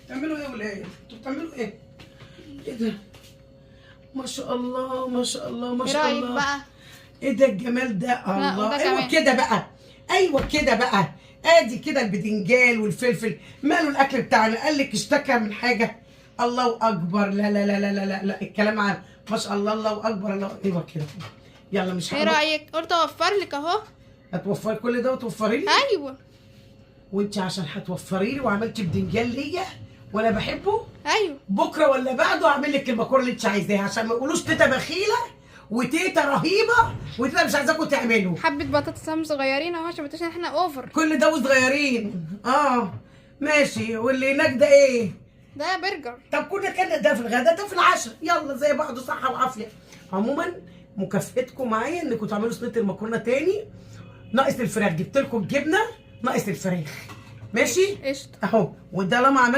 بتعملوا ايه يا ولاد؟ انتوا بتعملوا ايه؟ ايه ده؟ ما شاء الله ما شاء الله ما ايه شاء رايك الله. بقى؟ ايه ده الجمال ده؟ الله، وده ايوه كمان. كده بقى، ايوه كده بقى. ادي كده البدنجان والفلفل، ماله الاكل بتاعنا؟ قال لك اشتكى من حاجه؟ الله اكبر، لا لا لا لا لا لا, لا. الكلام عن ما شاء الله، الله اكبر، الله، ايوه كده. يلا مش ايه هقول. رايك؟ قلت اوفر لك اهو. هتوفري كل ده وتوفري لي؟ ايوه. وانت عشان هتوفري لي وعملتي بدنجان ليا وانا بحبه، ايوه. بكره ولا بعده اعمل لك المكرونه اللي انت عايزاها، عشان ما يقولوش تيتا بخيله وتيتا رهيبه وتيتا مش عايزاكم تعملوا. حبه بطاطس هم صغيرين اهو عشان بتقولش ان احنا اوفر. كل ده وصغيرين. ماشي. واللي هناك ده ايه؟ ده برجر. طب كنا كنا ده في الغداء ده في العشاء، يلا زي بعض، صحه وعافيه. عموما مكافئتكم معايا انكم تعملوا صينيه المكرونه تاني. ناقص الفراخ، جبت لكم جبنه، ناقص الفراخ. ماشي قشطه. اهو. وده لما عملت